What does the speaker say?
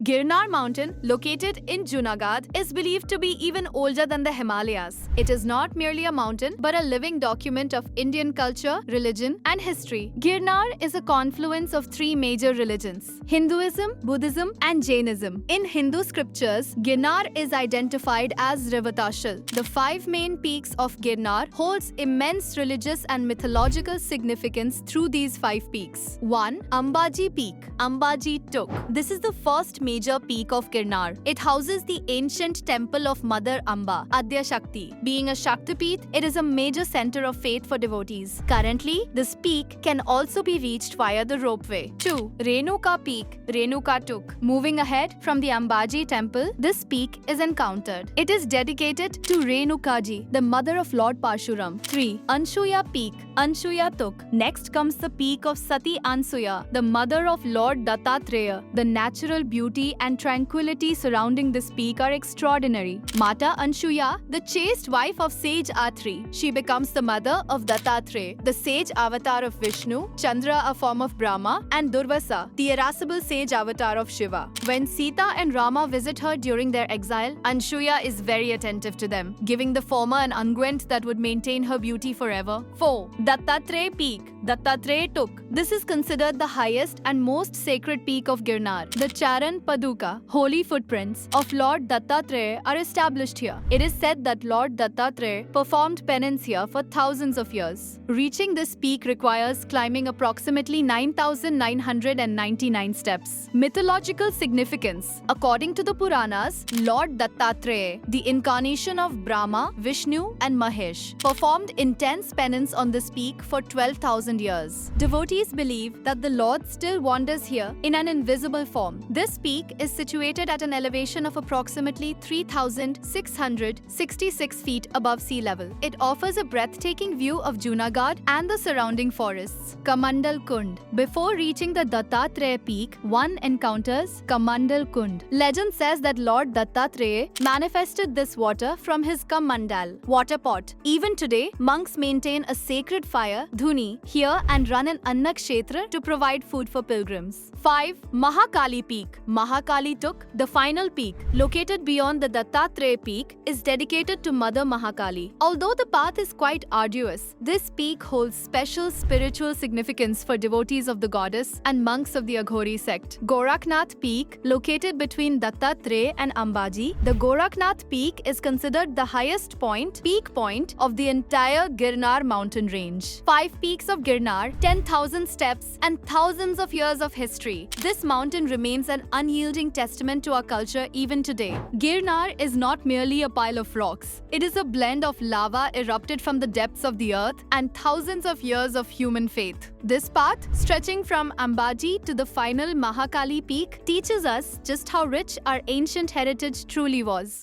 Girnar mountain, located in Junagadh, is believed to be even older than the Himalayas. It is not merely a mountain, but a living document of Indian culture, religion, and history. Girnar is a confluence of three major religions: Hinduism, Buddhism, and Jainism. In Hindu scriptures, Girnar is identified as Rivatashal. The five main peaks of Girnar holds immense religious and mythological significance through these five peaks. 1. Ambaji Peak, Ambaji Tuk. This is the first major peak of Girnar. It houses the ancient temple of Mother Amba, Adya Shakti. Being a Shaktipeeth, it is a major center of faith for devotees. Currently, this peak can also be reached via the ropeway. 2. Renuka Peak, Renuka Tuk. Moving ahead from the Ambaji temple, this peak is encountered. It is dedicated to Renukaji, the mother of Lord Parshuram. 3. Anshuya Peak, Anshuya Tuk. Next comes the peak of Sati Ansuya, the mother of Lord Dattatreya. The natural beauty and tranquility surrounding this peak are extraordinary. Mata Anshuya, the chaste wife of sage Atri. She becomes the mother of Dattatreya, the sage avatar of Vishnu, Chandra, a form of Brahma, and Durvasa, the irascible sage avatar of Shiva. When Sita and Rama visit her during their exile, Anshuya is very attentive to them, giving the former an unguent that would maintain her beauty forever. 4. Dattatreya Peak, Dattatreya Tuk. This is considered the highest and most sacred peak of Girnar. The Charan Paduka, holy footprints, of Lord Dattatreya are established here. It is said that Lord Dattatreya performed penance here for thousands of years. Reaching this peak requires climbing approximately 9,999 steps. Mythological significance. According to the Puranas, Lord Dattatreya, the incarnation of Brahma, Vishnu, and Mahesh, performed intense penance on this peak for 12,000 years. Devotees believe that the Lord still wanders here in an invisible form. This peak is situated at an elevation of approximately 3,666 feet above sea level. It offers a breathtaking view of Junagadh and the surrounding forests. Kamandal Kund. Before reaching the Dattatreya peak, one encounters Kamandal Kund. Legend says that Lord Dattatreya manifested this water from his Kamandal water pot. Even today, monks maintain a sacred fire, Dhuni, here and run an Annakshetra to provide food for pilgrims. 5. Mahakali Peak, Mahakali Tuk. The final peak, located beyond the Dattatreya peak, is dedicated to Mother Mahakali. Although the path is quite arduous, this peak holds special spiritual significance for devotees of the goddess and monks of the Aghori sect. Gorakhnath Peak, located between Dattatreya and Ambaji, the Gorakhnath Peak is considered the highest peak point of the entire Girnar mountain range. 5 peaks of Girnar, 10,000 steps, and thousands of years of history. This mountain remains an unyielding testament to our culture even today. Girnar is not merely a pile of rocks. It is a blend of lava erupted from the depths of the earth and thousands of years of human faith. This path, stretching from Ambaji to the final Mahakali peak, teaches us just how rich our ancient heritage truly was.